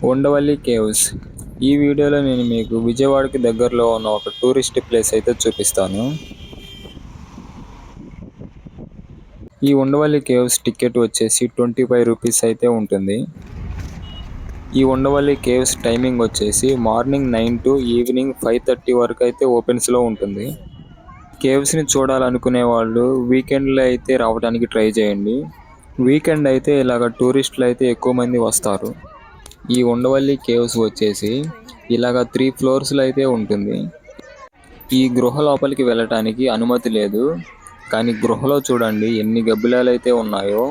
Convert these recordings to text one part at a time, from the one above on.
Undavalli caves. ఈ వీడియోలో నేను మీకు విజయవాడకి దగ్గరలో ఉన్న ఒక టూరిస్ట్ ప్లేస్ అయితే చూపిస్తాను. ఈ ఉండవల్లి కేవ్స్ టికెట్ వచ్చేసి 25 రూపీస్ అయితే ఉంటుంది. ఈ ఉండవల్లి కేవ్స్ టైమింగ్ వచ్చేసి మార్నింగ్ 9 to ఈవినింగ్ 5:30 వరకు అయితే ఓపెన్స్లో ఉంటుంది. కేవ్స్ని చూడాలనుకునే వాళ్ళు వీకెండ్లో అయితే రావడానికి ట్రై చేయండి. వీకెండ్ అయితే ఇలాగ టూరిస్టులు అయితే ఎక్కువ మంది వస్తారు. ఈ ఉండవల్లి కేవ్స్ వచ్చేసి ఇలాగ 3 ఫ్లోర్స్లో అయితే ఉంటుంది. ఈ గృహ లోపలికి వెళ్ళటానికి అనుమతి లేదు, కానీ గృహలో చూడండి ఎన్ని గబ్బిలాలు అయితే ఉన్నాయో.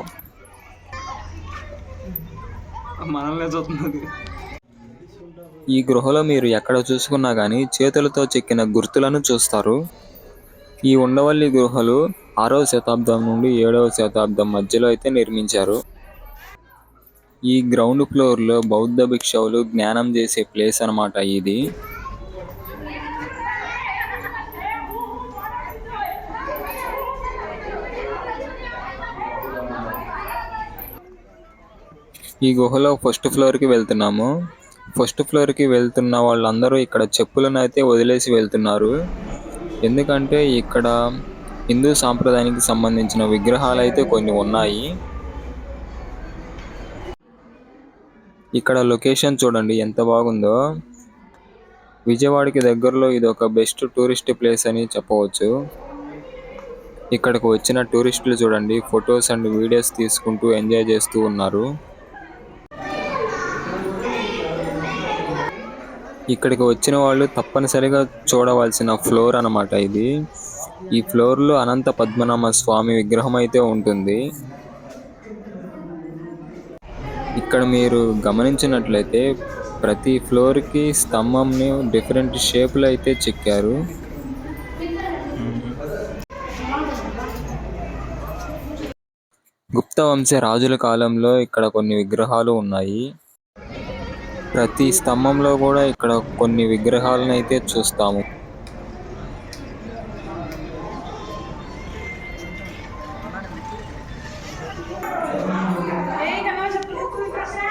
ఈ గృహలో మీరు ఎక్కడ చూసుకున్నా కానీ చేతులతో చెక్కిన గుర్తులను చూస్తారు. ఈ ఉండవల్లి గృహలు 6వ శతాబ్దం నుండి 7వ శతాబ్దం మధ్యలో అయితే నిర్మించారు. ఈ గ్రౌండ్ ఫ్లోర్లో బౌద్ధ భిక్షువులు జ్ఞానం చేసే ప్లేస్ అన్నమాట ఇది. ఈ గుహలో ఫస్ట్ ఫ్లోర్కి వెళ్తున్నాము. ఫస్ట్ ఫ్లోర్కి వెళ్తున్న వాళ్ళందరూ ఇక్కడ చెప్పులను అయితే వదిలేసి వెళ్తున్నారు. ఎందుకంటే ఇక్కడ హిందూ సాంప్రదాయానికి సంబంధించిన విగ్రహాలు అయితే కొన్ని ఉన్నాయి. ఇక్కడ లొకేషన్ చూడండి ఎంత బాగుందో. విజయవాడకి దగ్గరలో ఇది ఒక బెస్ట్ టూరిస్ట్ ప్లేస్ అని చెప్పవచ్చు. ఇక్కడికి వచ్చిన టూరిస్టులు చూడండి ఫొటోస్ అండ్ వీడియోస్ తీసుకుంటూ ఎంజాయ్ చేస్తూ ఉన్నారు. ఇక్కడికి వచ్చిన వాళ్ళు తప్పనిసరిగా చూడవలసిన ఫ్లోర్ అన్నమాట ఇది. ఈ ఫ్లోర్లో అనంత పద్మనాభ స్వామి విగ్రహం అయితే ఉంటుంది. ఇక్కడ మీరు గమనించినట్లయితే ప్రతి ఫ్లోర్కి స్తంభంని డిఫరెంట్ షేప్లో అయితే చెక్కారు. గుప్త వంశ రాజుల కాలంలో ఇక్కడ కొన్ని విగ్రహాలు ఉన్నాయి. ప్రతి స్తంభంలో కూడా ఇక్కడ కొన్ని విగ్రహాలను అయితే చూస్తాము.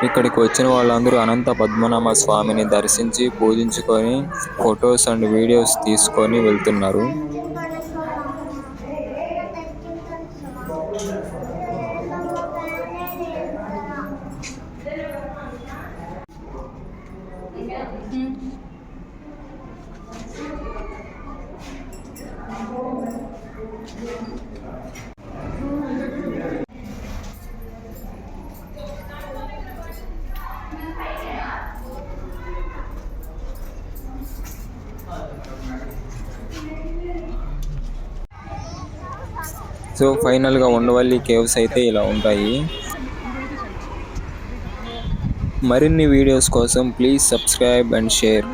ఇక్కడికి వచ్చిన వాళ్ళందరూ అనంత పద్మనాభ స్వామిని దర్శించి పూజించుకొని ఫొటోస్ అండ్ వీడియోస్ తీసుకొని వెళ్తున్నారు. సో ఫైనల్గా ఉండవల్లి కేవ్స్ అయితే ఇలా ఉంటాయి. మరిన్ని వీడియోస్ కోసం ప్లీజ్ సబ్స్క్రైబ్ అండ్ షేర్.